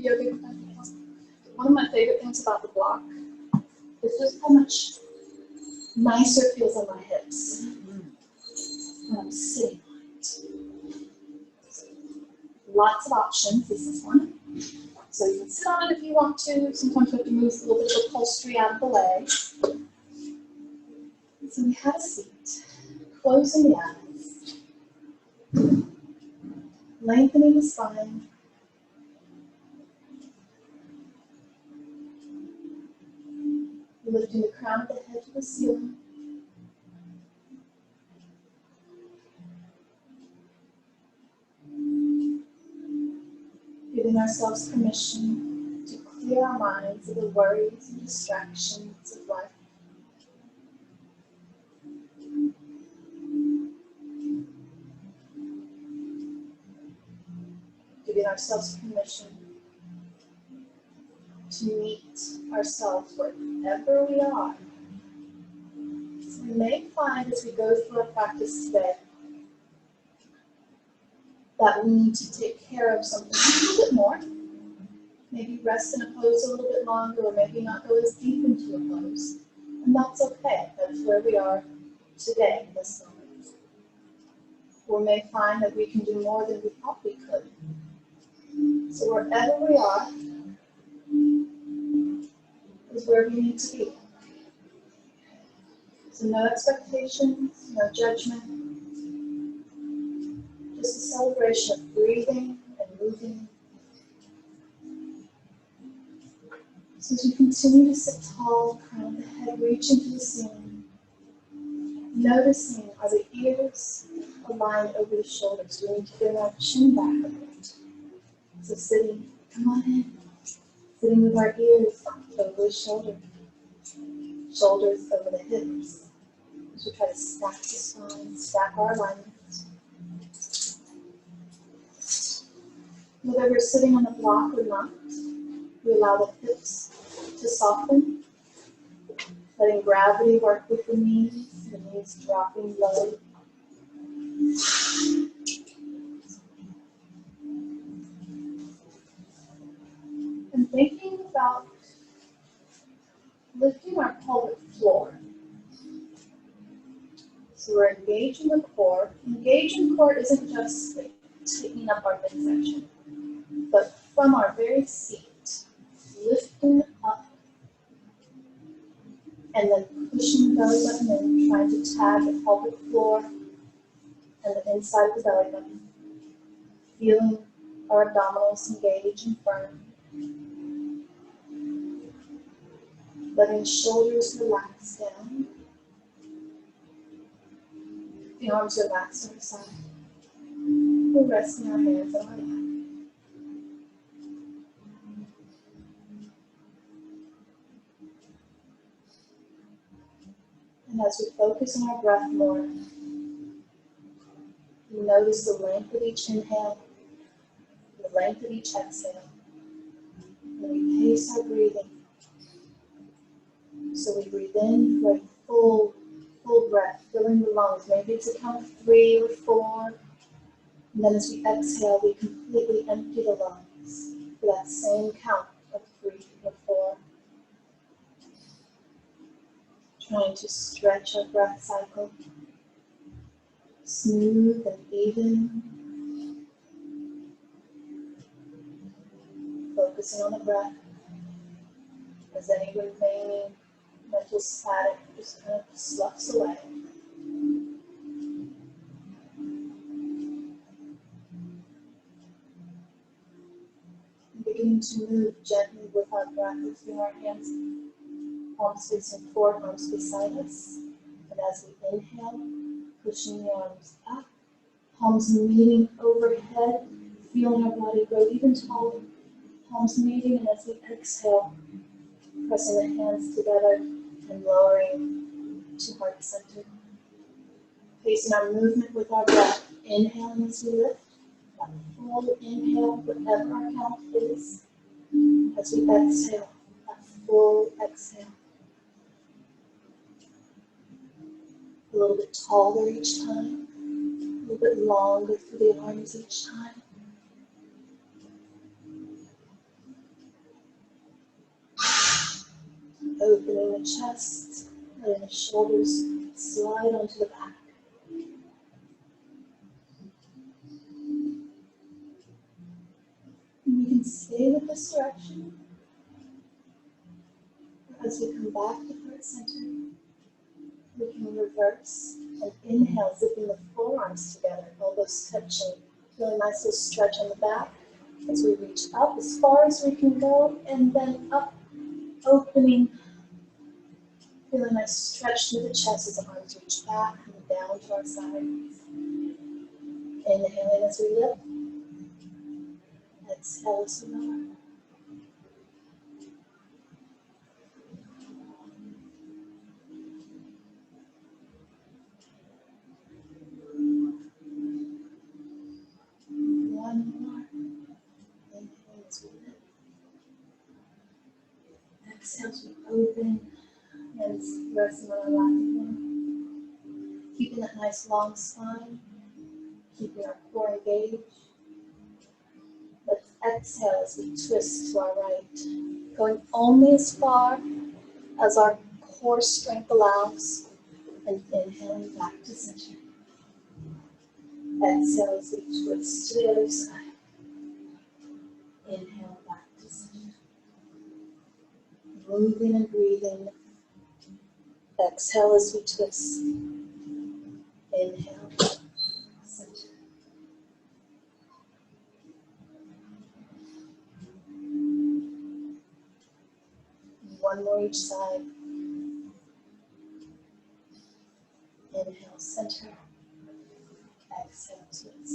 yoga with that? One of my favorite things about the block is just how much nicer it feels on my hips when I'm sitting on it. Lots of options. This is one. So you can sit on it if you want to. Sometimes you have to move a little bit of upholstery out of the way. So we have a seat. Closing the eyes. Lengthening the spine. Lifting the crown of the head to the ceiling. Giving ourselves permission to clear our minds of the worries and distractions of life. Giving ourselves permission to meet ourselves wherever we are. So we may find as we go through our practice today that we need to take care of something a little bit more. Maybe rest in a pose a little bit longer, or maybe not go as deep into a pose. And that's okay. That's where we are today, in this moment. We may find that we can do more than we thought we could. So wherever we are is where we need to be. So no expectations, no judgment, just a celebration of breathing and moving. So as we continue to sit tall, crown of the head reaching to the ceiling, noticing are the ears aligned over the shoulders. We need to bring our chin back a bit. So sitting, come on in, sitting with our ears over the shoulder, shoulders over the hips. So try to stack the spine, stack our alignment. Whether we're sitting on the block or not, we allow the hips to soften, letting gravity work with the knees dropping low. And thinking about lifting our pelvic floor. So we're engaging the core. Engaging core isn't just like tightening up our midsection, but from our very seat, lifting up and then pushing the belly button in, trying to tag the pelvic floor and the inside of the belly button. Feeling our abdominals engage and firm. Letting the shoulders relax down. The arms relax to the side. We're resting our hands on our lap. And as we focus on our breath more, we notice the length of each inhale, the length of each exhale. And we pace our breathing. So we breathe in for a full breath, filling the lungs. Maybe it's a count of 3 or 4. And then as we exhale, we completely empty the lungs for that same count of 3 or 4. Trying to stretch our breath cycle. Smooth and even. Focusing on the breath. As any remaining mental static just kind of sloughs away. And beginning to move gently with our breath, lifting our hands, palms facing forward, arms beside us. And as we inhale, pushing the arms up, palms meeting overhead, feeling our body grow even taller, palms meeting, and as we exhale, pressing the hands together and lowering to heart center. Pacing our movement with our breath. Inhaling as we lift. That full inhale, whatever our count is. As we exhale, that full exhale. A little bit taller each time. A little bit longer through the arms each time. Opening the chest, letting the shoulders slide onto the back. And we can stay with this direction. As we come back to heart center, we can reverse and inhale, zipping the forearms together, elbows touching. Feel a nice little stretch on the back as we reach up as far as we can go, and then up, opening. Feel a nice stretch through the chest as the arms reach back and down to our sides. Inhaling as we lift. Exhale as we lower. One more. Inhale as we lift. Exhale as we open. Hands resting on our lap again. Keeping that nice long spine. Keeping our core engaged. Let's exhale as we twist to our right. Going only as far as our core strength allows. And inhaling back to center. Exhale as we twist to the other side. Inhale back to center. Moving and breathing. Exhale as we twist. Inhale, center. One more each side. Inhale, center. Exhale, twist.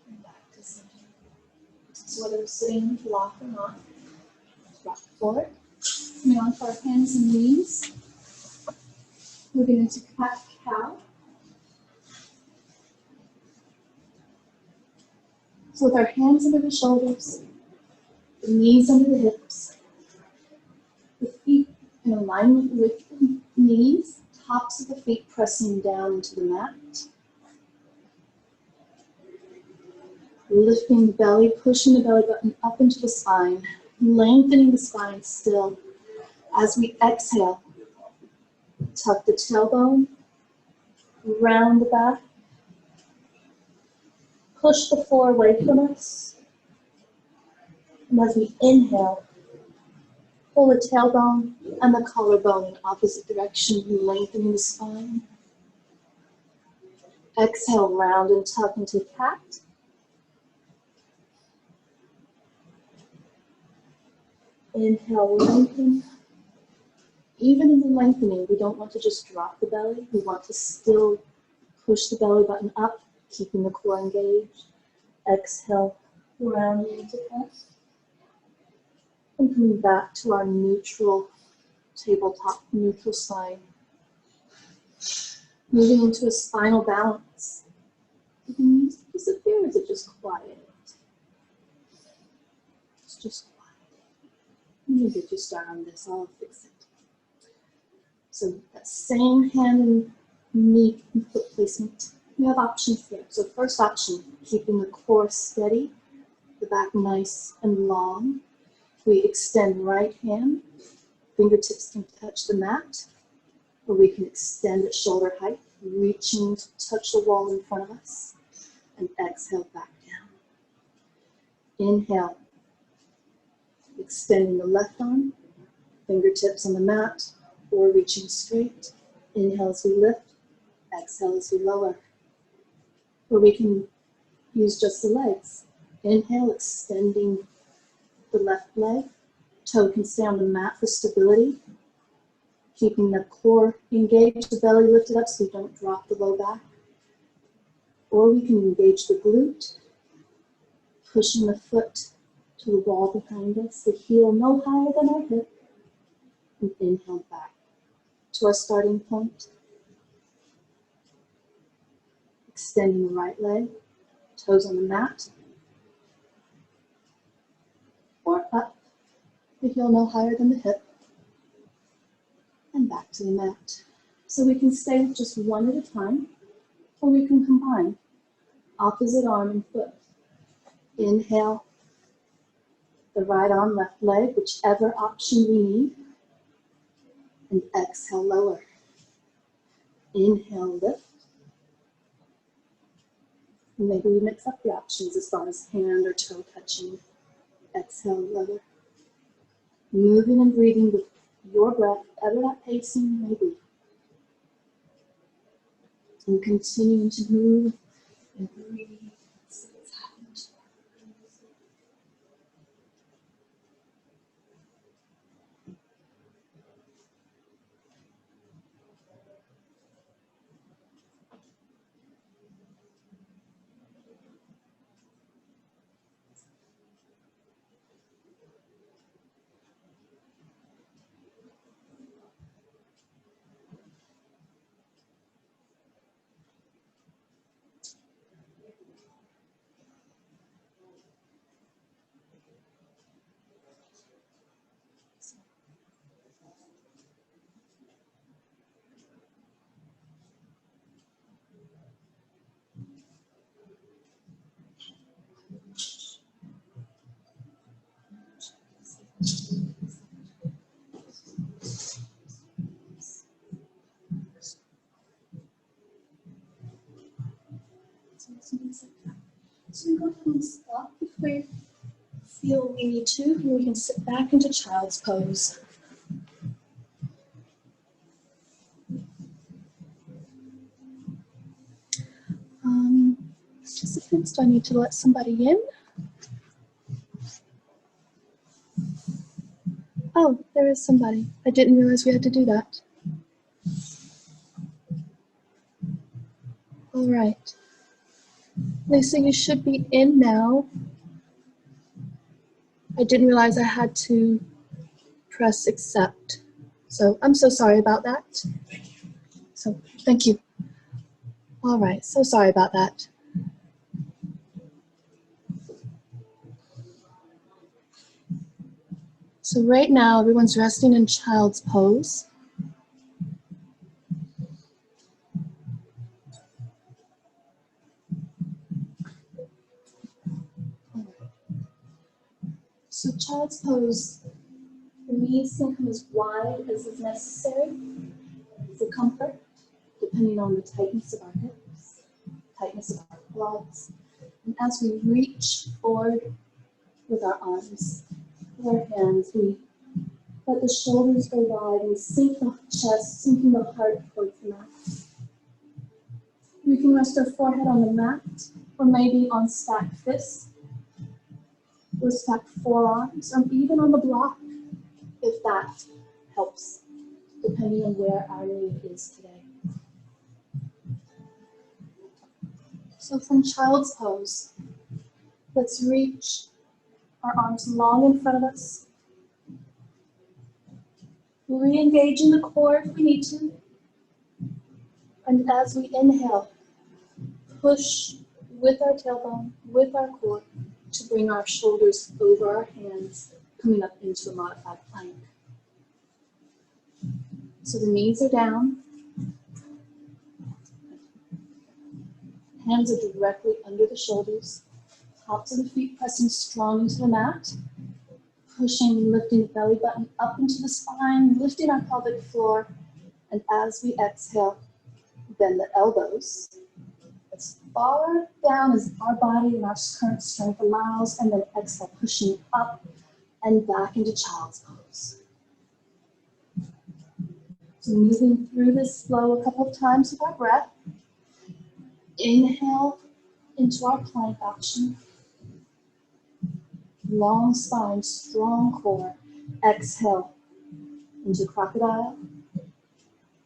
And back to center. So whether we're sitting locked or not, rock forward. Coming onto our hands and knees. Moving into cat-cow. So with our hands under the shoulders, the knees under the hips, the feet in alignment with the knees, tops of the feet pressing down into the mat. Lifting the belly, pushing the belly button up into the spine, lengthening the spine still. As we exhale, tuck the tailbone, round the back, push the floor away from us. And as we inhale, pull the tailbone and the collarbone in opposite direction, lengthening the spine. Exhale, round and tuck into cat. Inhale, lengthen. Even in the lengthening, we don't want to just drop the belly. We want to still push the belly button up, keeping the core engaged. Exhale, rounding into cat. And coming back to our neutral tabletop, neutral spine. Moving into a spinal balance. You can use it disappear, or is it just quiet? It's just quiet. Let me get you started on this, I'll fix it. So that same hand and knee and foot placement. We have options here. So first option, keeping the core steady, the back nice and long. We extend right hand, fingertips can touch the mat, or we can extend at shoulder height, reaching to touch the wall in front of us, and exhale back down. Inhale, extending the left arm, fingertips on the mat, or reaching straight. Inhale as we lift, exhale as we lower. Or we can use just the legs. Inhale, extending the left leg. Toe can stay on the mat for stability. Keeping the core engaged, the belly lifted up so we don't drop the low back. Or we can engage the glute, pushing the foot to the wall behind us, the heel no higher than our hip, and inhale back to our starting point. Extending the right leg, toes on the mat, or up, the heel no higher than the hip, and back to the mat. So we can stay with just one at a time, or we can combine opposite arm and foot. Inhale, the right arm, left leg, whichever option we need. And exhale, lower. Inhale, lift. Maybe we mix up the options as far as hand or toe touching. Exhale, lower. Moving and breathing with your breath, whatever that pacing may be. And continuing to move and breathe. See what's happening to our breath. So we go ahead and stop if we feel we need to, and we can sit back into child's pose. Participants, do I need to let somebody in? Oh, there is somebody. I didn't realize we had to do that. All right. Lisa, you should be in now. I didn't realize I had to press accept. So I'm so sorry about that. So thank you. All right, so sorry about that. So right now, everyone's resting in child's pose. So child's pose, the knees can come as wide as is necessary for comfort, depending on the tightness of our hips, tightness of our quads. And as we reach forward with our arms, with our hands, we let the shoulders go wide and sink the chest, sinking the heart towards the mat. We can rest our forehead on the mat, or maybe on stacked fists, or stacked forearms, or even on the block, if that helps, depending on where our need is today. So from child's pose, let's reach our arms long in front of us. Re-engage in the core if we need to. And as we inhale, push with our tailbone, with our core, to bring our shoulders over our hands, coming up into a modified plank. So the knees are down. Hands are directly under the shoulders. Tops of the feet pressing strong into the mat. Pushing, lifting the belly button up into the spine, lifting our pelvic floor. And as we exhale, bend the elbows as far down as our body and our current strength allows, and then exhale, pushing up and back into child's pose. So moving through this flow a couple of times with our breath. Inhale into our plank option. Long spine, strong core. Exhale into crocodile.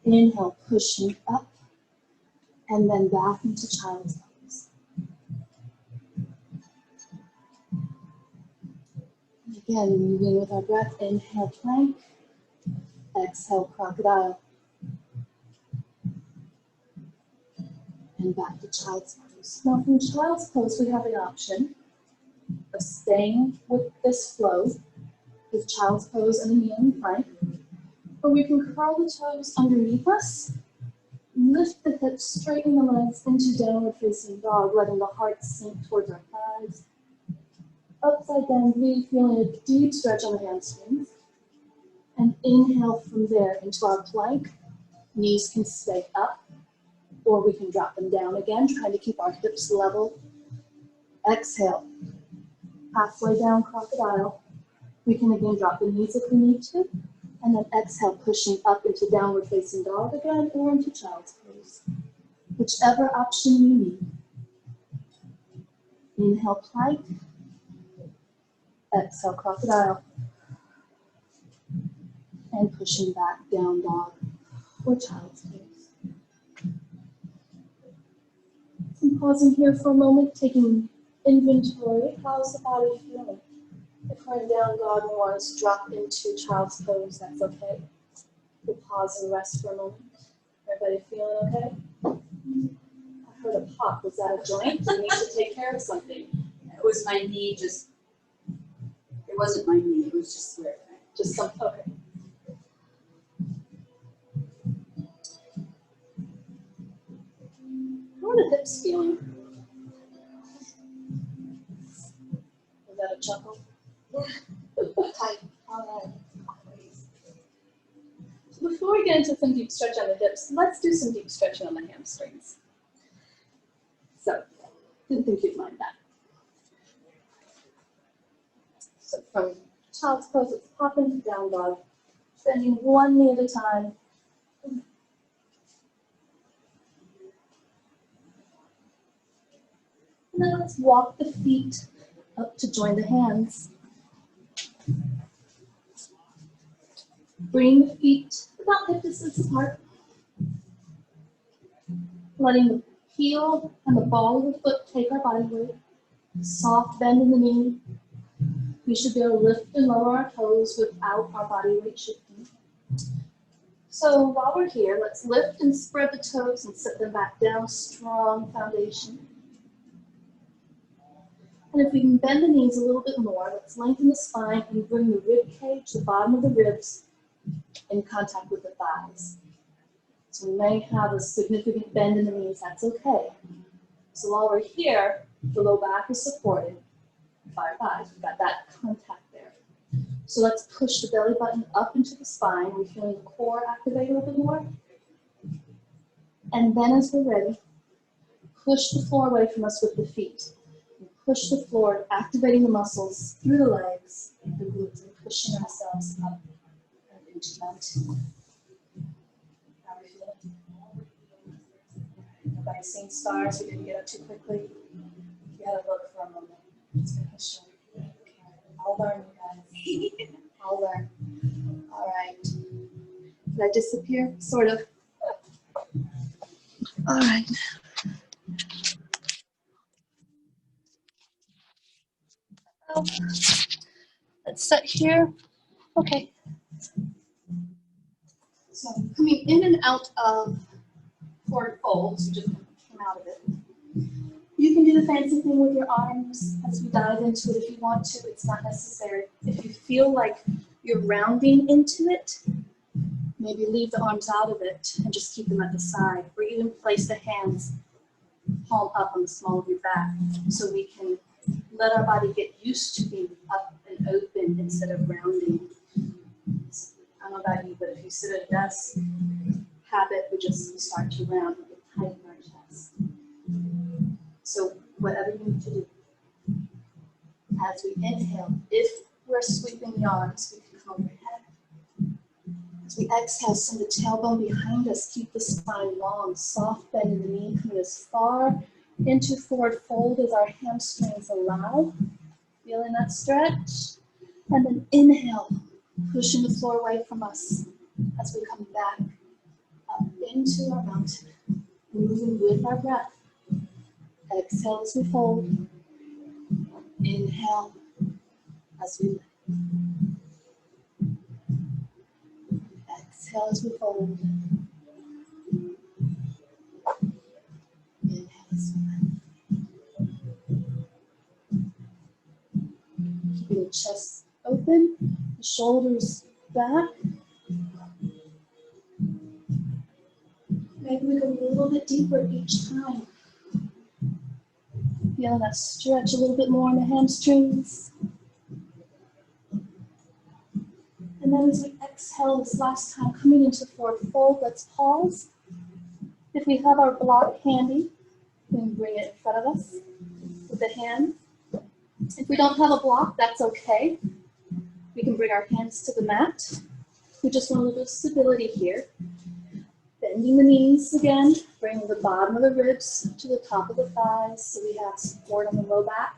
Inhale, pushing up, and then back into child's pose. Again, moving with our breath. Inhale, plank. Exhale, crocodile. And back to child's pose. Now from child's pose, we have the option of staying with this flow, with child's pose and a kneeling plank, or we can curl the toes underneath us, lift the hips, straighten the legs into downward facing dog, letting the heart sink towards our thighs, up upside down V, feeling a deep stretch on the hamstrings. And inhale from there into our plank. Knees can stay up, or we can drop them down again, trying to keep our hips level. Exhale, halfway down crocodile. We can again drop the knees if we need to, and then exhale, pushing up into downward facing dog again, or into child's pose. Whichever option you need. Inhale, plank. Exhale, crocodile. And pushing back, down dog, or child's pose. So I'm pausing here for a moment, taking inventory. How's the body feeling? If we're in down dog and want us to drop into child's pose, that's okay. We'll pause and rest for a moment. Everybody feeling okay? I heard a pop. Was that a joint? You need to take care of something. It was my knee, it wasn't my knee, it was just where. Just some, okay. How are the hips feeling? Was that a chuckle? Tight. All right. So before we get into some deep stretch on the hips, let's do some deep stretching on the hamstrings. So, didn't think you'd mind that. So from child's pose, it's popping to down dog, bending one knee at a time. Now let's walk the feet up to join the hands. Bring the feet about hip distance apart. Letting the heel and the ball of the foot take our body weight. Soft bend in the knee. We should be able to lift and lower our toes without our body weight shifting. So while we're here, let's lift and spread the toes and sit them back down. Strong foundation. And if we can bend the knees a little bit more, let's lengthen the spine and bring the rib cage, the bottom of the ribs, in contact with the thighs. So we may have a significant bend in the knees, that's okay. So while we're here, the low back is supported by our thighs. We've got that contact there. So let's push the belly button up into the spine. We're feeling the core activate a little bit more. And then as we're ready, push the floor away from us with the feet. Push the floor, activating the muscles through the legs, the glutes, and pushing ourselves up and into mountain. How are we feeling? Nobody seen stars? We didn't get up too quickly. You had to look for a moment. It's been history. I'll learn, you guys. I'll learn. All right. Did I disappear? Sort of. All right. Let's set here. Okay. So coming in and out of forward folds, you just came out of it. You can do the fancy thing with your arms as we dive into it if you want to. It's not necessary. If you feel like you're rounding into it, maybe leave the arms out of it and just keep them at the side. Or even place the hands palm up on the small of your back so we can let our body get used to being up and open instead of rounding. I don't know about you, but if you sit at a desk, habit would just start to round and get tight in our chest. So whatever you need to do. As we inhale, if we're sweeping the arms, we can come overhead. As we exhale, send the tailbone behind us, keep the spine long, soft bend in the knee, coming as far into forward fold as our hamstrings allow. Feeling that stretch. And then inhale, pushing the floor away from us as we come back up into our mountain. Moving with our breath. Exhale as we fold. Inhale as we lift. Exhale as we fold. Inhale as we lift. Keeping the chest open, the shoulders back. Maybe we go a little bit deeper each time. Feeling that stretch a little bit more in the hamstrings. And then as we exhale this last time, coming into forward fold, let's pause. If we have our block handy, we can bring it in front of us with the hand. If we don't have a block, that's okay. We can bring our hands to the mat. We just want a little stability here. Bending the knees again, bring the bottom of the ribs to the top of the thighs so we have support on the low back.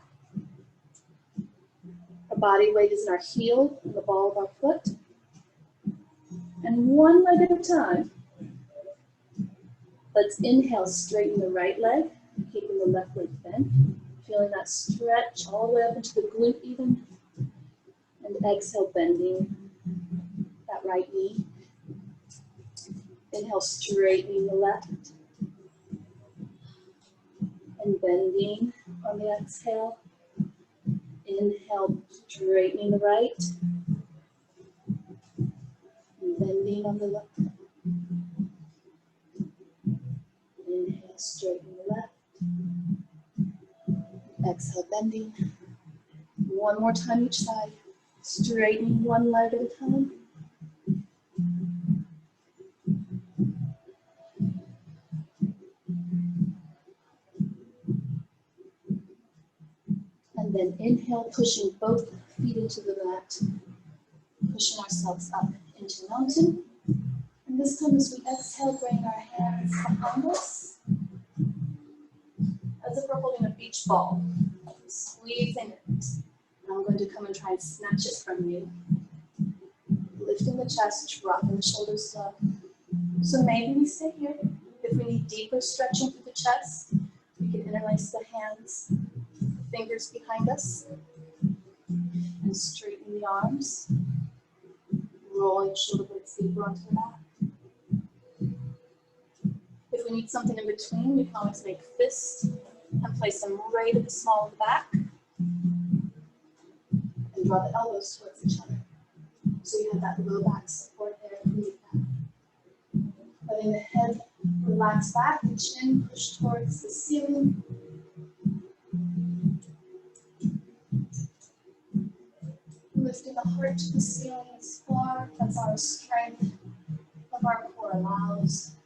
Our body weight is in our heel and the ball of our foot. And one leg at a time. Let's inhale, straighten the right leg, keeping the left leg bent. Feeling that stretch all the way up into the glute even. And exhale, bending that right knee. Inhale, straightening the left. And bending on the exhale. Inhale, straightening the right. And bending on the left. Inhale, straightening the left. Exhale, bending. One more time each side. Straightening one leg at a time. And then inhale, pushing both feet into the mat. Pushing ourselves up into mountain. And this time as we exhale, bring our hands behind us. As if we're holding a beach ball. Squeezing it. And I'm going to come and try and snatch it from you. Lifting the chest, dropping the shoulders low. So maybe we stay here. If we need deeper stretching through the chest, we can interlace the hands, fingers behind us, and straighten the arms. Rolling the shoulder blades deeper onto the mat. If we need something in between, we can always make fists and place them right at the small of the back. And draw the elbows towards each other. So you have that low back support there if you need that. Letting the head relax back, the chin push towards the ceiling. Lifting the heart to the ceiling as far as our strength of our core allows.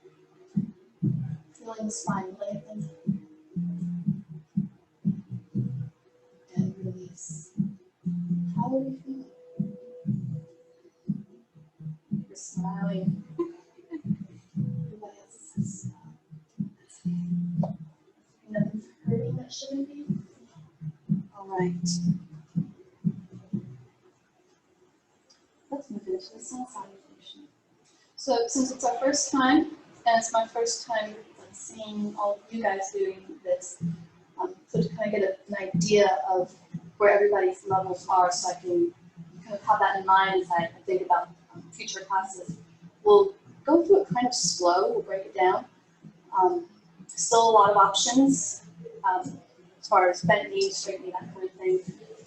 Feeling the spine lengthen. And release. How are we feeling? You're smiling. Everybody else is smiling. That's okay. Nothing's hurting that shouldn't be. All right. Let's move into the sun salutation. So since it's our first time, and it's my first time seeing all of you guys doing this, so to kind of get an idea of where everybody's levels are, so I can kind of have that in mind as I think about future classes. We'll go through it kind of slow, we'll break it down. Still a lot of options as far as bent knees, straight knee, that kind of thing.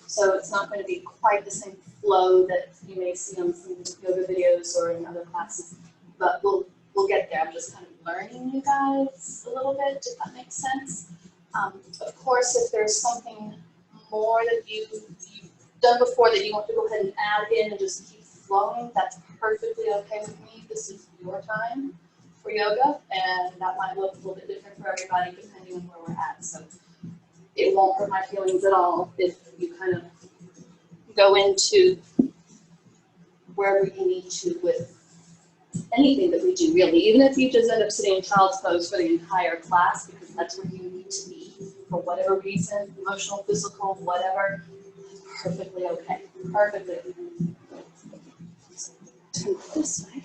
So it's not going to be quite the same flow that you may see on some yoga videos or in other classes, but we'll get there. I'm just kind of learning you guys a little bit, if that makes sense. Of course, if there's something more that you've done before that you want to go ahead and add in and just keep flowing, that's perfectly okay with me. This is your time for yoga, and that might look a little bit different for everybody depending on where we're at. So it won't hurt my feelings at all if you kind of go into wherever you need to with anything that we do, really. Even if you just end up sitting in child's pose for the entire class, because that's where you need to be for whatever reason, emotional, physical, whatever, perfectly okay. Perfectly okay. Turn it this way.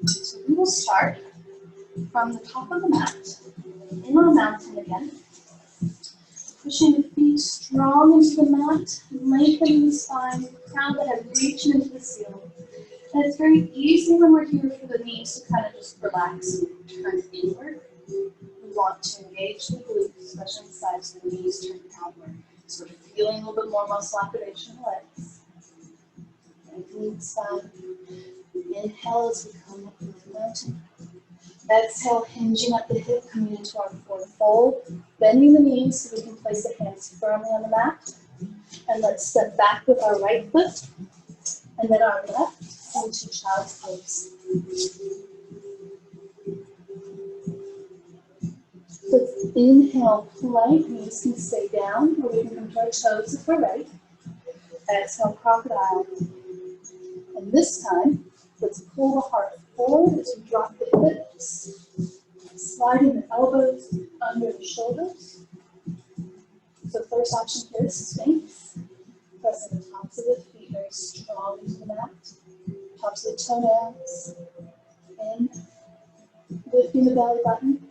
So we will start from the top of the mat, in on mountain again. Pushing the feet strong into the mat, lengthening the spine, crown of the head reaching into the ceiling. And it's very easy when we're here for the knees to kind of just relax and turn inward. We want to engage the glutes, especially the sides of the knees, turn outward. So we're feeling a little bit more muscle activation in the legs. Lengthening the spine. Inhale as we come up into the mountain. Exhale, hinging at the hip, coming into our forward fold. Bending the knees so we can place the hands firmly on the mat. And let's step back with our right foot and then our left into child's pose. Let's inhale, plank, knees can stay down, or we can come to our toes if we're ready. Exhale, crocodile. And this time, let's pull the heart forward as we drop the hips, sliding the elbows under the shoulders. So first option here is Sphinx. Pressing the tops of the feet very strong into the mat. Tops of the toenails. In. Lifting the belly button.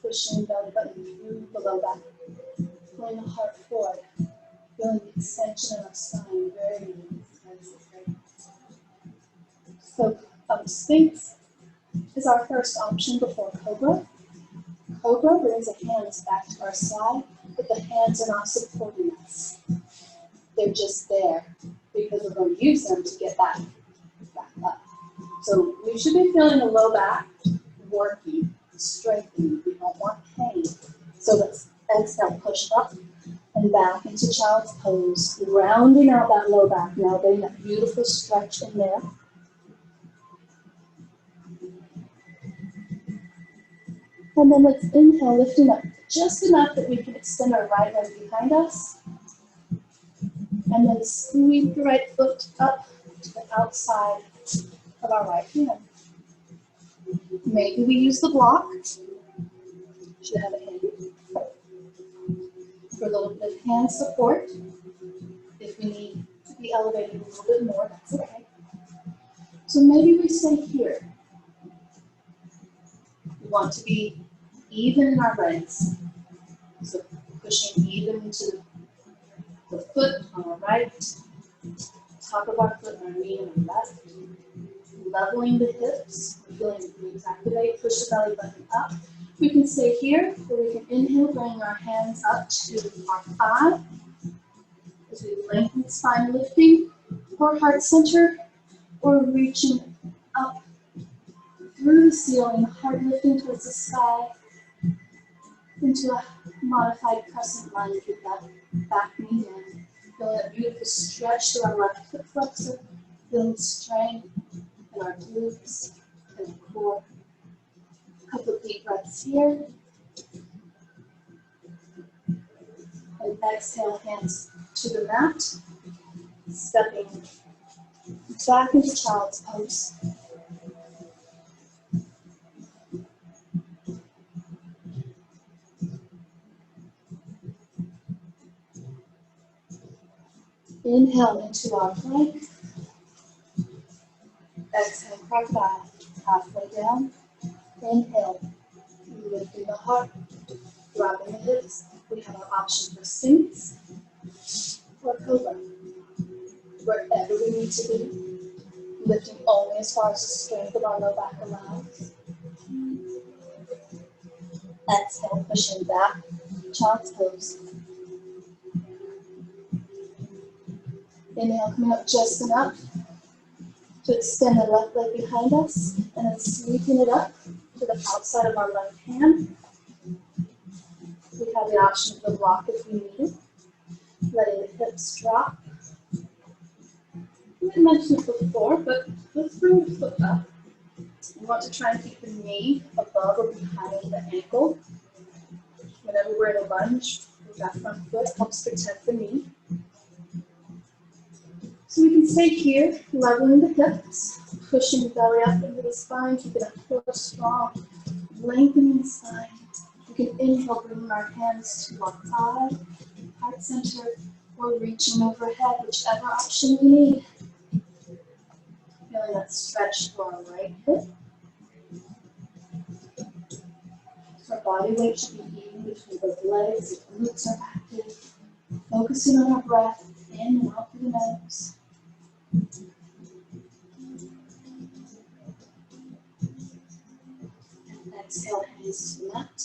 Pushing the belly button through the low back. Pulling the heart forward. Feeling the extension of our spine. Very nice. So Sphinx is our first option before Cobra. Cobra brings the hands back to our side, but the hands are not supporting us. They're just there because we're going to use them to get back up. So we should be feeling the low back working, strengthening. We don't want pain. So let's exhale, push up and back into child's pose, rounding out that low back now, getting that beautiful stretch in there. And then let's inhale, lifting up just enough that we can extend our right leg behind us. And then sweep the right foot up to the outside of our right hand. Maybe we use the block. Should have a hand. For a little bit of hand support. If we need to be elevated a little bit more, that's okay. So maybe we stay here. We want to be even in our legs. So pushing even into the foot on our right, top of our foot on our knee on our left, leveling the hips, feeling the glutes activate, push the belly button up. We can stay here, or we can inhale, bring our hands up to our thigh, as we lengthen the spine, lifting, or heart center, or reaching up through the ceiling, heart lifting towards the sky, into a modified crescent lunge with that back knee in. Feel that beautiful stretch to our left foot flexor, feeling strength in our glutes and our core. A couple of deep breaths here. And exhale, hands to the mat, stepping back into child's pose. Inhale into our plank. Exhale, crocodile, halfway down. Inhale, lifting the heart, dropping the hips. We have our option for Sphinx or Cobra. Wherever we need to be, lifting only as far as the strength of our low back allows. Exhale, pushing back, child's pose. Inhale, coming up just enough to extend the left leg behind us, and then sweeping it up to the outside of our left hand. We have the option for the block if we need it. Letting the hips drop. I mentioned it before, but let's bring the foot up. We want to try and keep the knee above or behind the ankle. Whenever we're in a lunge, that front foot helps protect the knee. So we can stay here, leveling the hips, pushing the belly up into the spine, keeping that core strong, lengthening the spine. We can inhale, bringing our hands to our thigh, heart center, or reaching overhead, whichever option we need. Feeling that stretch to our right hip. So our body weight should be even between both legs, the glutes are active. Focusing on our breath, in and out through the nose. And exhale, hands to the mat.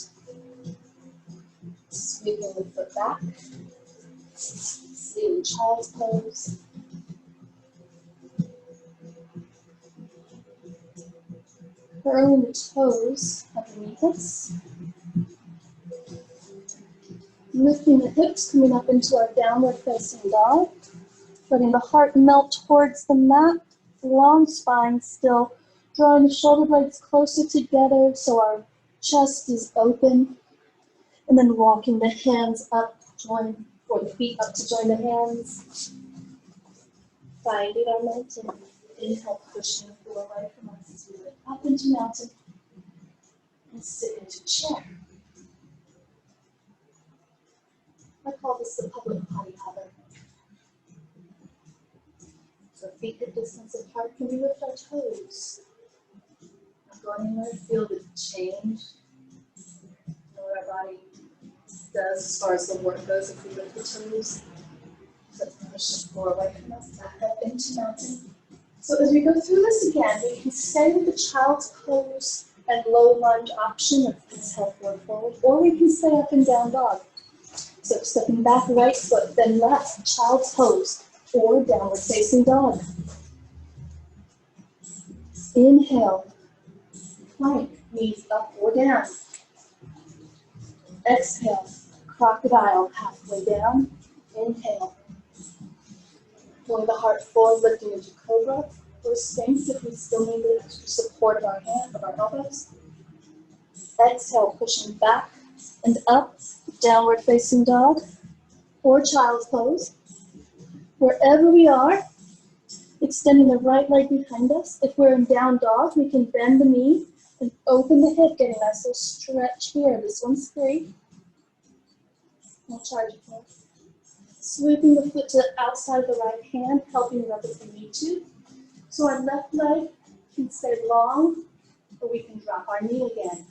Sweeping the foot back. Sitting in child's pose. Curling the toes underneath us. Lifting the hips, coming up into our downward facing dog. Letting the heart melt towards the mat. Long spine still. Drawing the shoulder blades closer together so our chest is open. And then walking the hands up, or the feet up to join the hands. Finding our mountain. Inhale, pushing the floor away from us as we lift up into mountain. And sit into chair. I call this the public potty hover. So feet hip distance apart, can we lift our toes? Not going anywhere, feel the change. Know what our body does as far as the work goes if we lift the toes. So push the floor away from us, back up into mountain. So as we go through this again, we can stay with the child's pose and low lunge option of exhale forward, or we can stay up and down dog. So stepping back, right foot, then left, child's pose, or downward facing dog. Inhale, plank, knees up or down. Exhale, crocodile, halfway down. Inhale. Pulling the heart forward, lifting into cobra, or sphinx if we still need the extra support of our hand, of our elbows. Exhale, pushing back and up, downward facing dog, or child's pose. Wherever we are, extending the right leg behind us. If we're in down dog, we can bend the knee and open the hip, getting a nice little stretch here. This one's free. We'll charge it more. Sweeping the foot to the outside of the right hand, helping rub if we need to. So our left leg can stay long, or we can drop our knee again.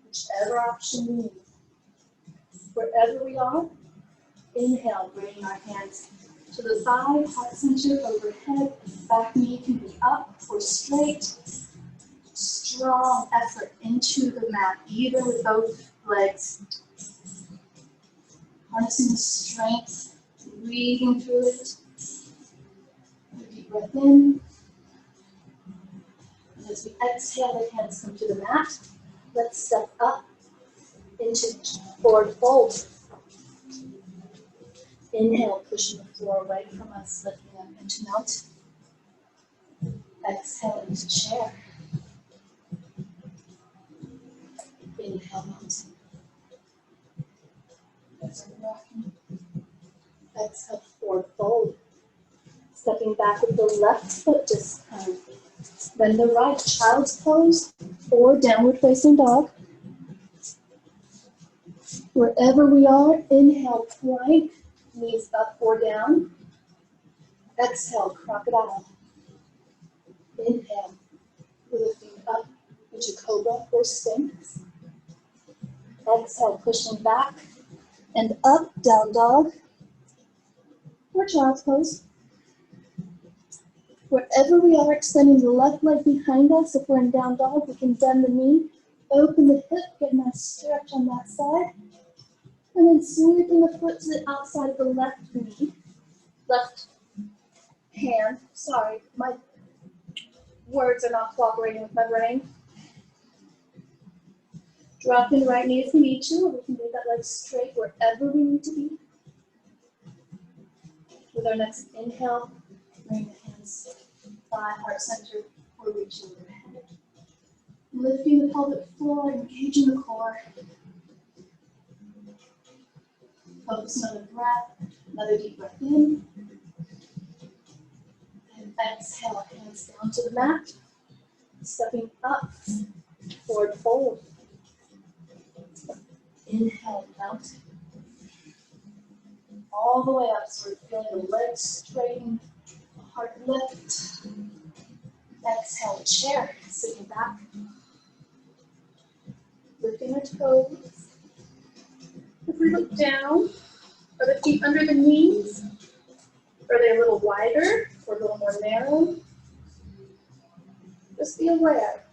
Whichever option we need. Wherever we are, inhale, bringing our hands to the thigh, heart center, overhead. Back knee can be up or straight. Strong effort into the mat, even with both legs. Harnessing the strength, breathing through it. A deep breath in. And as we exhale, the hands come to the mat. Let's step up into forward fold. Inhale, pushing the floor away from us, lifting up into mountain. Exhale into chair. Inhale, mountain. Exhale, forward fold. Stepping back with the left foot, just bend the right, child's pose, or downward facing dog. Wherever we are, inhale, plank, knees up or down. Exhale, crocodile. Inhale, lifting up into cobra or sphinx. Exhale, pushing back and up, down dog, or child's pose. Wherever we are, extending the left leg behind us. If we're in down dog, we can bend the knee, open the hip, get a nice stretch on that side. And then sweeping the foot to the outside of the left knee, left hand. Sorry, my words are not cooperating with my brain. Dropping the right knee if we need to, or we can leave that leg straight wherever we need to be. With our next inhale, bring the hands thigh, heart center, or reaching overhead. Lifting the pelvic floor, engaging the core. Focus on the breath. Another deep breath in. And exhale, hands down to the mat. Stepping up, forward fold. Inhale, mountain. All the way up, so we're feeling the legs straighten, the heart lift. Exhale, chair, sitting back. Lifting the toes. If we look down, are the feet under the knees? Are they a little wider or a little more narrow? Just be aware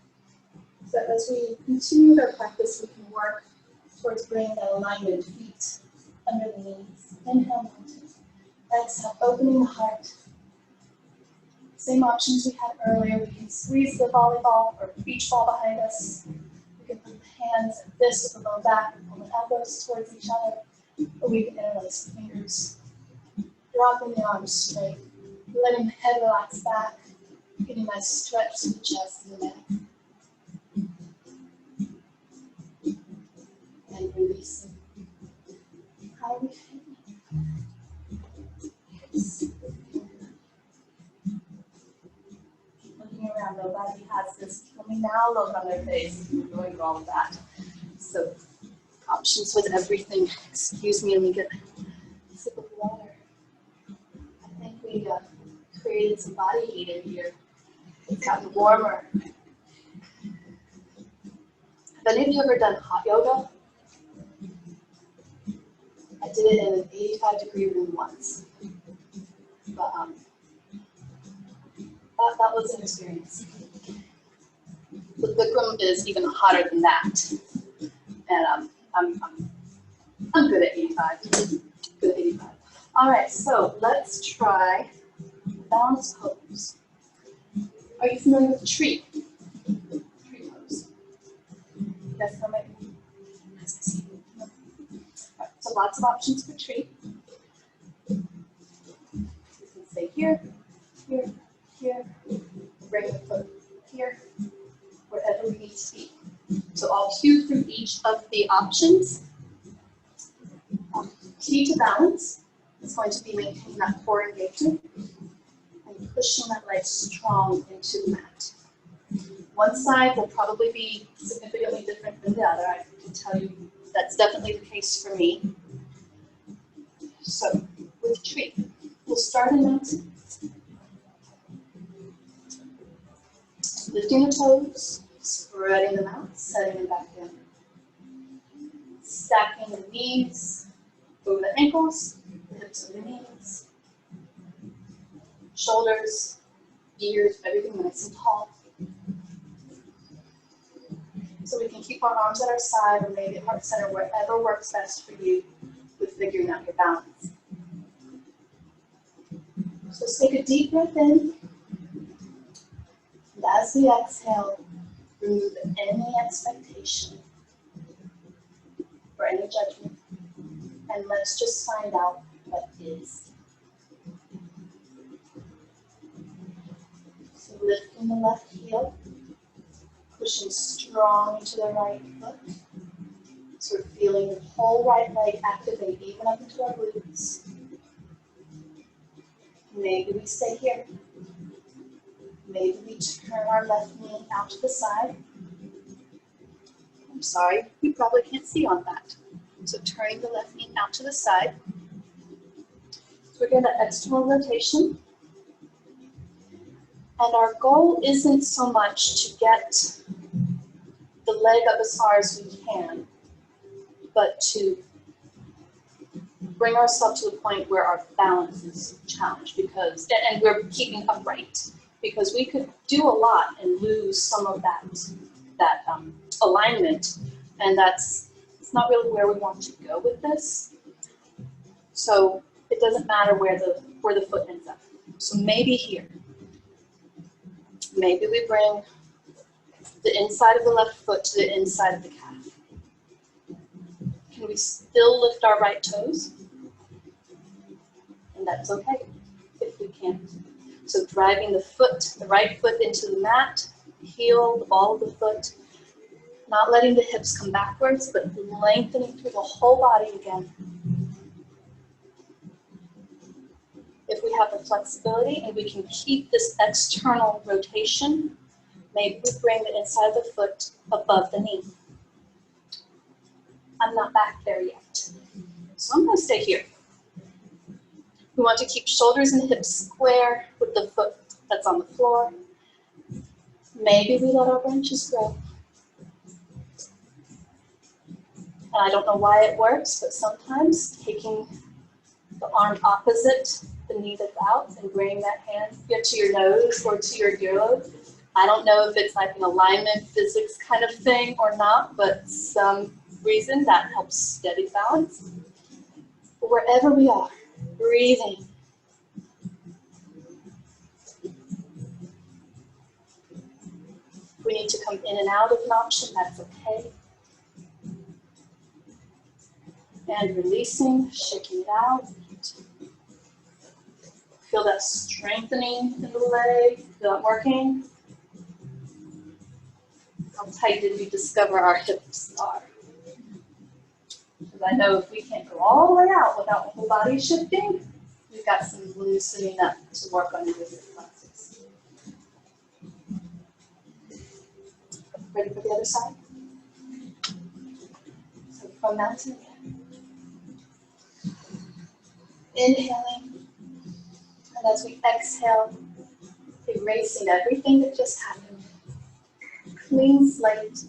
that as we continue with our practice, we can work towards bringing that alignment, feet under the knees. Inhale, mountain. Exhale, opening the heart. Same options we had earlier. We can squeeze the volleyball or beach ball behind us. We can put the hands and fists with the low back, and pull the elbows towards each other. Or we can interlace the fingers. Dropping the arms straight. Letting the head relax back. Getting a nice stretch to the chest and the neck. And releasing. How are we feeling? Yes. Looking around, nobody has this "kill me now" look on their face. We're going through all of that. So, options with everything. Excuse me, let me get a sip of water. I think we created some body heat in here. It's gotten warmer. Have any of you ever done hot yoga? I did it in an 85-degree room once. But that was an experience. The Bikram is even hotter than that. And I'm good at 85. Good at 85. All right, so let's try balance pose. Are you familiar with tree? Tree pose. You guys know my no. Right, so lots of options for tree. You can stay here, here, here. Bring the foot here, wherever we need to be. So I'll cue through each of the options. Key to balance is going to be maintaining that core engagement and pushing that leg strong into the mat. One side will probably be significantly different than the other. I can tell you that's definitely the case for me. So with tree, we'll start in mountain. Lifting the toes, spreading them out, setting them back in. Stacking the knees over the ankles, the hips over the knees. Shoulders, ears, everything nice and tall. So we can keep our arms at our side or maybe at heart center, wherever works best for you with figuring out your balance. So let's take a deep breath in. And as we exhale, remove any expectation or any judgment. And let's just find out what is. So lifting the left heel, pushing strong into the right foot. So we're feeling the whole right leg activate, even up into our glutes. Maybe we stay here. Maybe we turn our left knee out to the side. I'm sorry, you probably can't see on that. So turning the left knee out to the side. So we're going to external rotation. And our goal isn't so much to get the leg up as far as we can, but to bring ourselves to the point where our balance is challenged and we're keeping upright. Because we could do a lot and lose some of that alignment, and it's not really where we want to go with this. So it doesn't matter where the foot ends up. So maybe here. Maybe we bring the inside of the left foot to the inside of the calf. Can we still lift our right toes? And that's okay if we can't. So driving the right foot into the mat, heel, the ball of the foot, not letting the hips come backwards, but lengthening through the whole body again. If we have the flexibility and we can keep this external rotation, maybe we bring the inside of the foot above the knee. I'm not back there yet. So I'm going to stay here. We want to keep shoulders and hips square with the foot that's on the floor. Maybe we let our branches grow. And I don't know why it works, but sometimes taking the arm opposite the knee that's out and bringing that hand either to your nose or to your earlobe. I don't know if it's like an alignment physics kind of thing or not, but some reason that helps steady balance. But wherever we are, breathing. If we need to come in and out of an option, that's okay. And releasing, shaking it out. Feel that strengthening in the leg. Feel that working? How tight did we discover our hips are? Because I know if we can't go all the way out without the whole body shifting, we've got some loosening up to work on with your classes. Ready for the other side? So from mountain again. Inhaling, and as we exhale, erasing everything that just happened. Clean slate,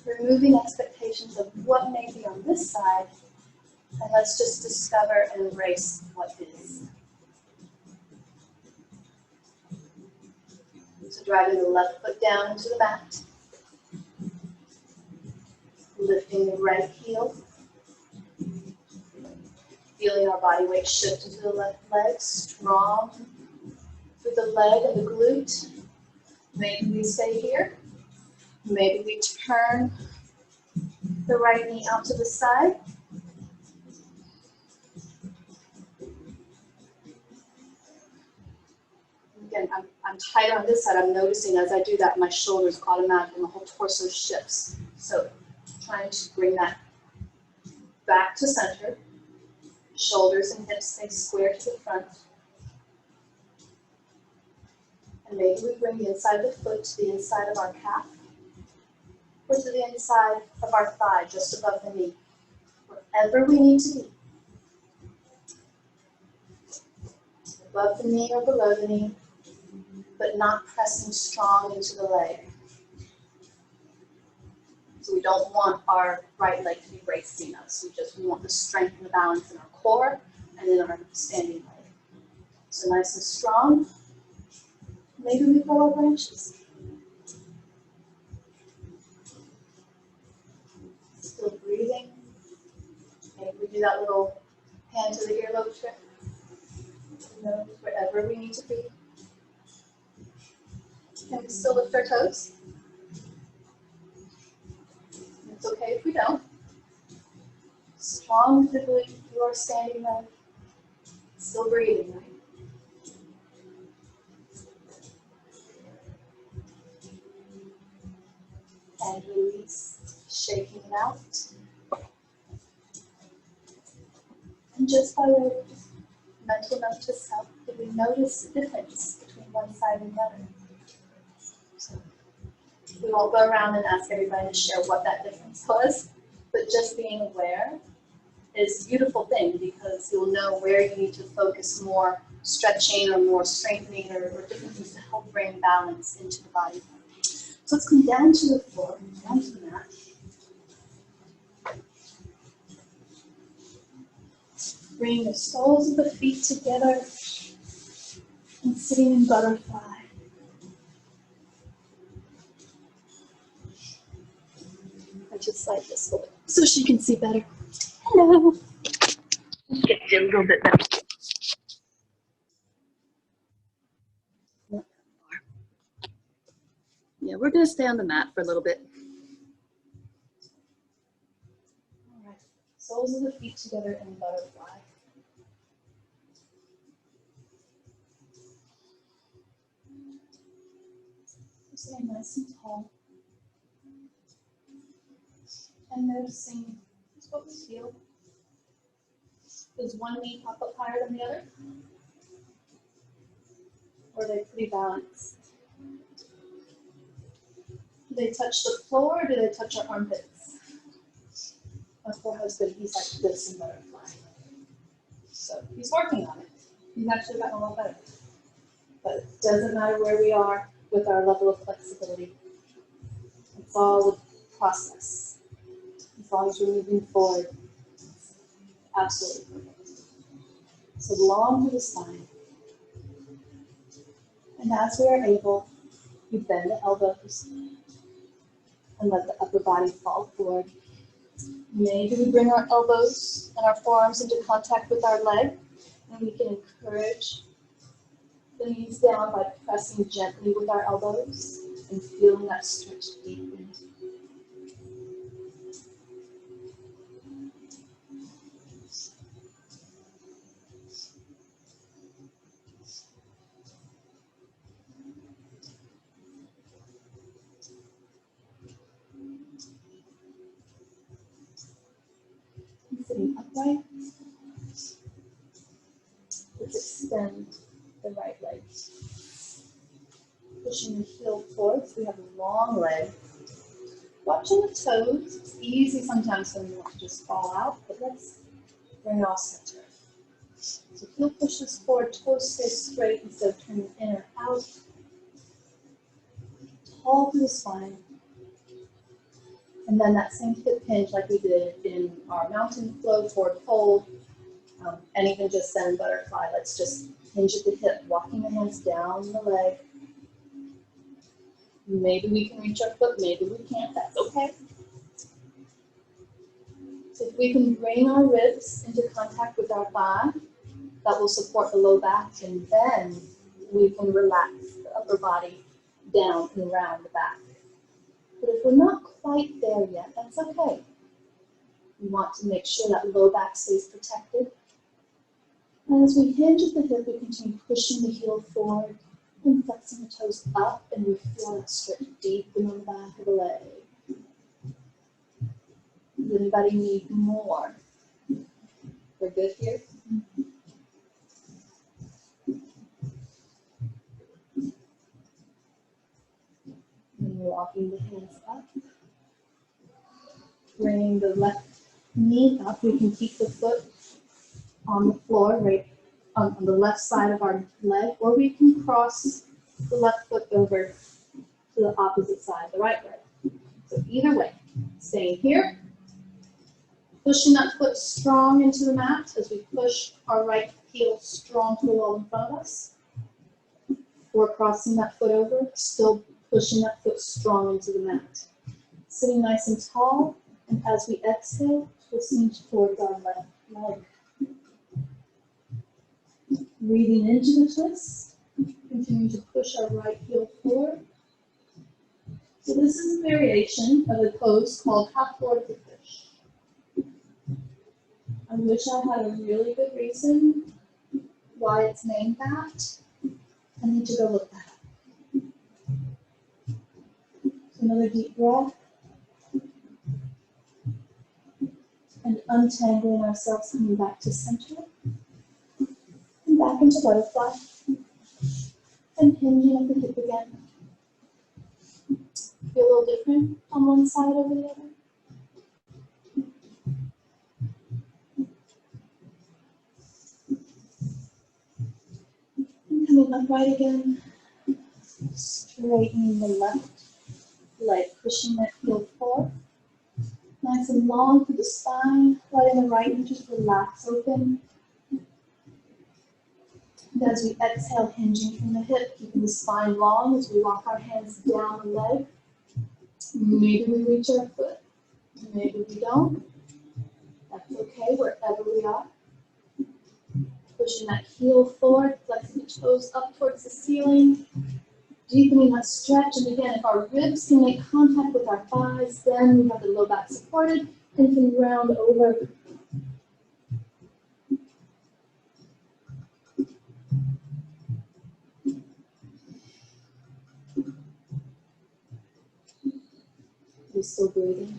removing expectations of what may be on this side, and let's just discover and embrace what is. So driving the left foot down into the mat, lifting the right heel, feeling our body weight shift into the left leg, strong through the leg and the glute. Maybe we stay here. Maybe we turn the right knee out to the side. Again, I'm tight on this side. I'm noticing as I do that, my shoulders automatically, my whole torso shifts. So trying to bring that back to center. Shoulders and hips stay square to the front. And maybe we bring the inside of the foot to the inside of our calf, or to the inside of our thigh, just above the knee. Wherever we need to be. Above the knee or below the knee, but not pressing strong into the leg. So we don't want our right leg to be bracing us. We want the strength and the balance in our core and in our standing leg. So nice and strong. Maybe we grow our branches. Still breathing. Maybe we do that little hand to the earlobe trick. Wherever we need to be. Can we still lift our toes? It's okay if we don't. Strong physically through our standing leg. Still breathing, right? And release, shaking it out. And just by way of mental note to self, did we notice the difference between one side and the other? So we won't go around and ask everybody to share what that difference was, but just being aware is a beautiful thing because you'll know where you need to focus more stretching or more strengthening or different things to help bring balance into the body. So let's come down to the floor, down to the mat. Bring the soles of the feet together and sitting in butterfly. I just slide this a little bit so she can see better. Hello. Get you a little bit better. Yeah, we're going to stay on the mat for a little bit. All right. Soles of the feet together in butterfly. Staying nice and tall. And noticing just what we feel. Does one knee pop up higher than the other? Or are they pretty balanced? Do they touch the floor or do they touch our armpits? My poor husband, he's like this in butterfly. So he's working on it. He's actually gotten a lot better. But it doesn't matter where we are with our level of flexibility. It's all a process. As long as we're moving forward, absolutely perfect. So long to the spine. And as we are able, we bend the elbows and let the upper body fall forward. Maybe we bring our elbows and our forearms into contact with our leg, and we can encourage the knees down by pressing gently with our elbows and feeling that stretch deeply. sitting upright. Let's extend the right leg. Pushing the heel forward, so we have a long leg. Watching the toes. It's easy sometimes when you want to just fall out, but let's bring it all center. So heel pushes forward, toes stay straight instead of turning in or out. Tall through the spine. And then that same hip hinge like we did in our mountain flow toward fold, and even just then butterfly. Let's just hinge at the hip, walking the hands down the leg. Maybe we can reach our foot, maybe we can't, that's okay. So if we can bring our ribs into contact with our thigh, that will support the low back, and then we can relax the upper body down and around the back. But if we're not quite there yet, that's okay. We want to make sure that low back stays protected. And as we hinge at the hip, we continue pushing the heel forward and flexing the toes up, and we feel that stretch deep in the back of the leg. Does anybody need more? We're good here? And walking the hands up. Bringing the left knee up. We can keep the foot on the floor, right on the left side of our leg, or we can cross the left foot over to the opposite side, the right leg. So either way, staying here, pushing that foot strong into the mat as we push our right heel strong to the wall in front of us. Or crossing that foot over, still pushing that foot strong into the mat. Sitting nice and tall, and as we exhale, twisting towards our left leg. Breathing into the twist, continue to push our right heel forward. So this is a variation of a pose called half forward fish. I wish I had a really good reason why it's named that. I need to go look that up. So another deep breath. And untangling ourselves, coming back to center. And back into butterfly. And hinging at the hip again. Feel a little different on one side over the other. And coming upright again. Straightening the left leg, pushing that heel forward. Nice and long through the spine, letting the right knee just relax open. And as we exhale, hinging from the hip, keeping the spine long as we walk our hands down the leg. Maybe we reach our foot, maybe we don't. That's okay, wherever we are. Pushing that heel forward, flexing the toes up towards the ceiling. Deepening that stretch, and again, if our ribs can make contact with our thighs, then we have the low back supported and can round over. You're still breathing.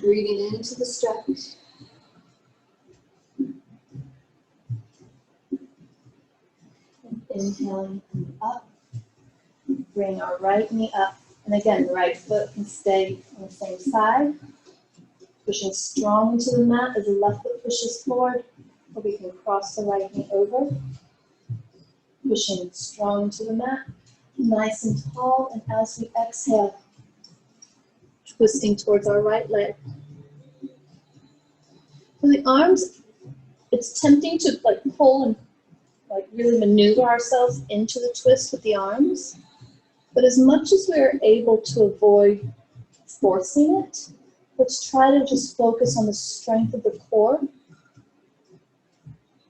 Breathing into the stretch. And inhaling up. Bring our right knee up, and again, the right foot can stay on the same side. Pushing strong into the mat as the left foot pushes forward, or we can cross the right knee over. Pushing strong into the mat, nice and tall, and as we exhale, twisting towards our right leg. For the arms, it's tempting to pull and really maneuver ourselves into the twist with the arms. But as much as we're able to avoid forcing it, let's try to just focus on the strength of the core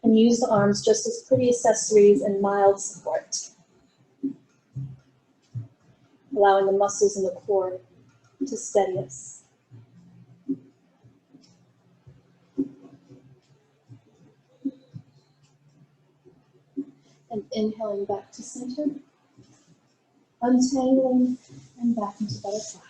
and use the arms just as pretty accessories and mild support. Allowing the muscles in the core to steady us. And inhaling back to center. Untangling and back into butterfly.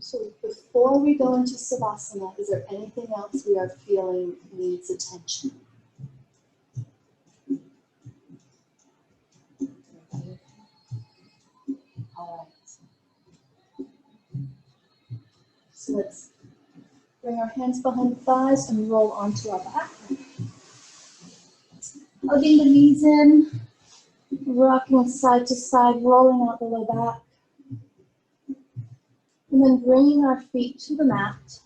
So before we go into Savasana, is there anything else we are feeling needs attention? All right. So let's bring our hands behind the thighs and roll onto our back. Hugging the knees in, rocking side to side, rolling out the low back. And then bringing our feet to the mat,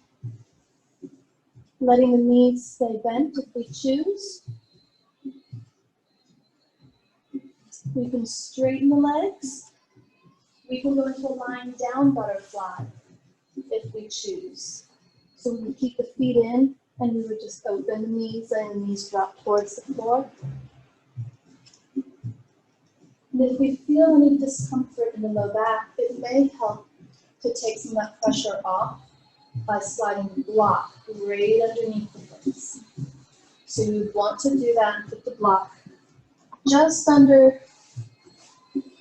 letting the knees stay bent if we choose. We can straighten the legs. We can go into a lying down butterfly if we choose. So we would keep the feet in and we would just open the knees and the knees drop towards the floor. And if we feel any discomfort in the low back, it may help to take some of that pressure off by sliding the block right underneath the hips. So you would want to do that and put the block just under,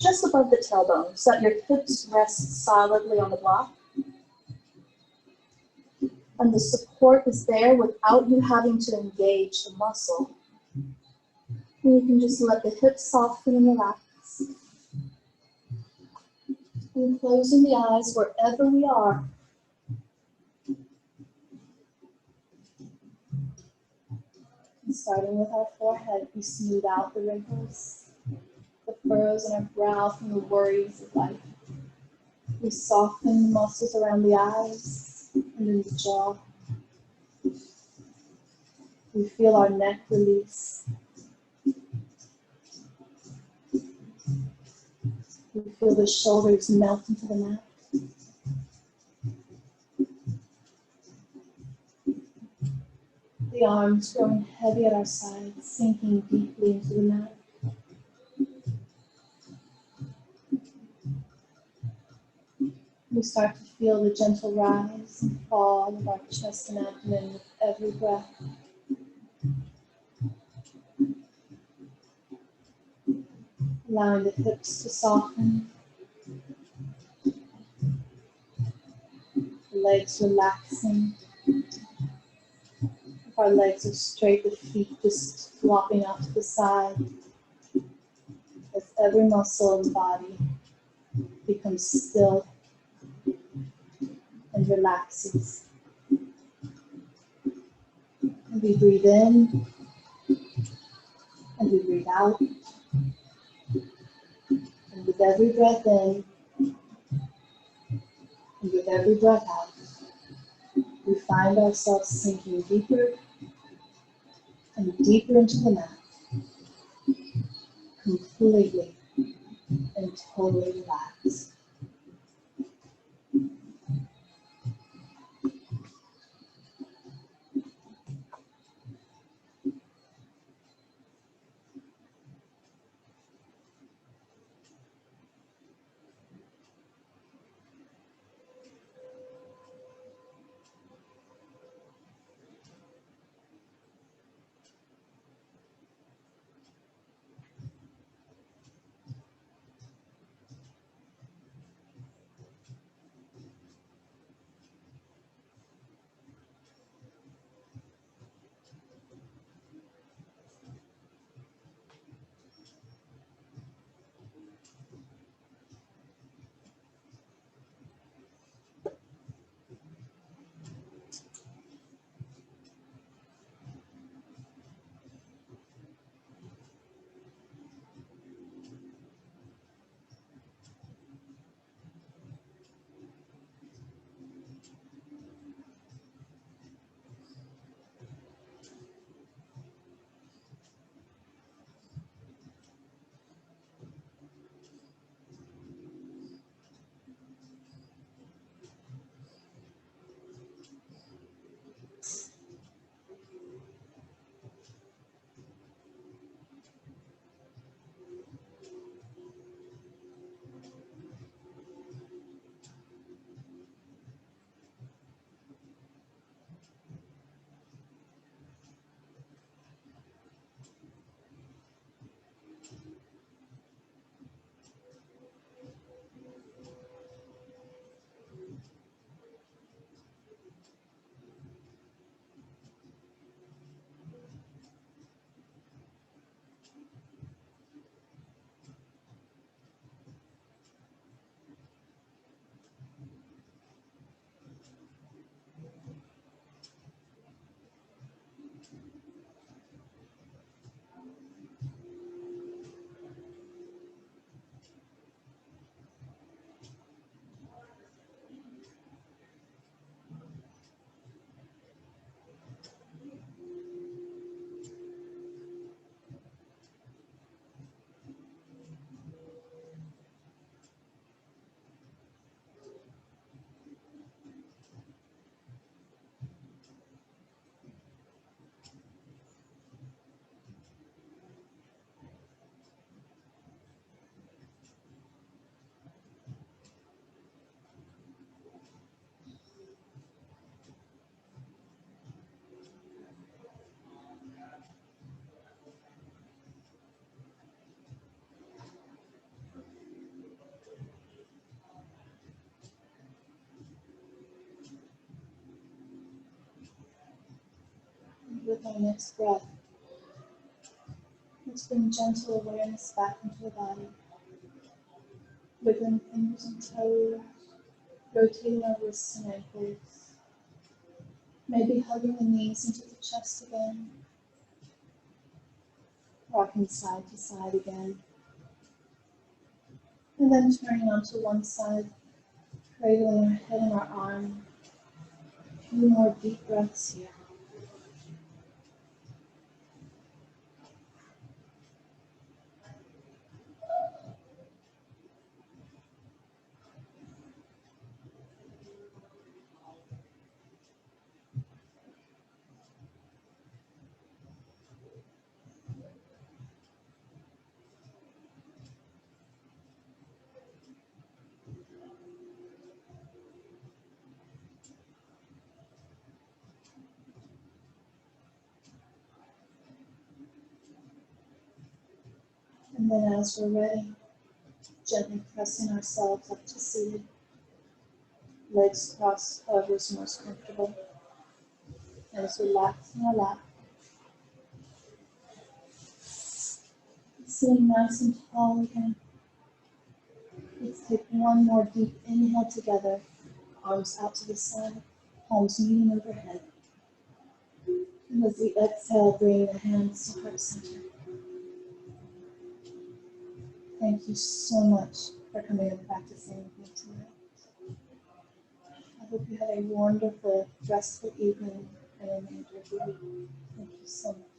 just above the tailbone, so that your hips rest solidly on the block. And the support is there without you having to engage the muscle. And you can just let the hips soften and relax. And closing the eyes wherever we are. And starting with our forehead, we smooth out the wrinkles, the furrows in our brow from the worries of life. We soften the muscles around the eyes and in the jaw. We feel our neck release. We feel the shoulders melt into the mat. The arms growing heavy at our sides, sinking deeply into the mat. We start to feel the gentle rise and fall of our chest and abdomen with every breath. Allowing the hips to soften, the legs relaxing. If our legs are straight, the feet just flopping out to the side as every muscle in the body becomes still and relaxes. And we breathe in and we breathe out. And with every breath in and with every breath out, we find ourselves sinking deeper and deeper into the mat, completely and totally relaxed. with our next breath, let's bring gentle awareness back into the body. Wiggling fingers and toes, rotating our wrists and ankles. Maybe hugging the knees into the chest again. Rocking side to side again. And then turning onto one side, cradling our head in our arm. A few more deep breaths here. And then as we're ready, gently pressing ourselves up to seated, legs crossed, however is most comfortable. And as we relax in our lap, sitting nice and tall again. Let's take one more deep inhale together, arms out to the side, palms meeting overhead. And as we exhale, bring the hands to heart center. Thank you so much for coming and practicing with me tonight. I hope you had a wonderful, restful evening and remainder of the week. Thank you so much.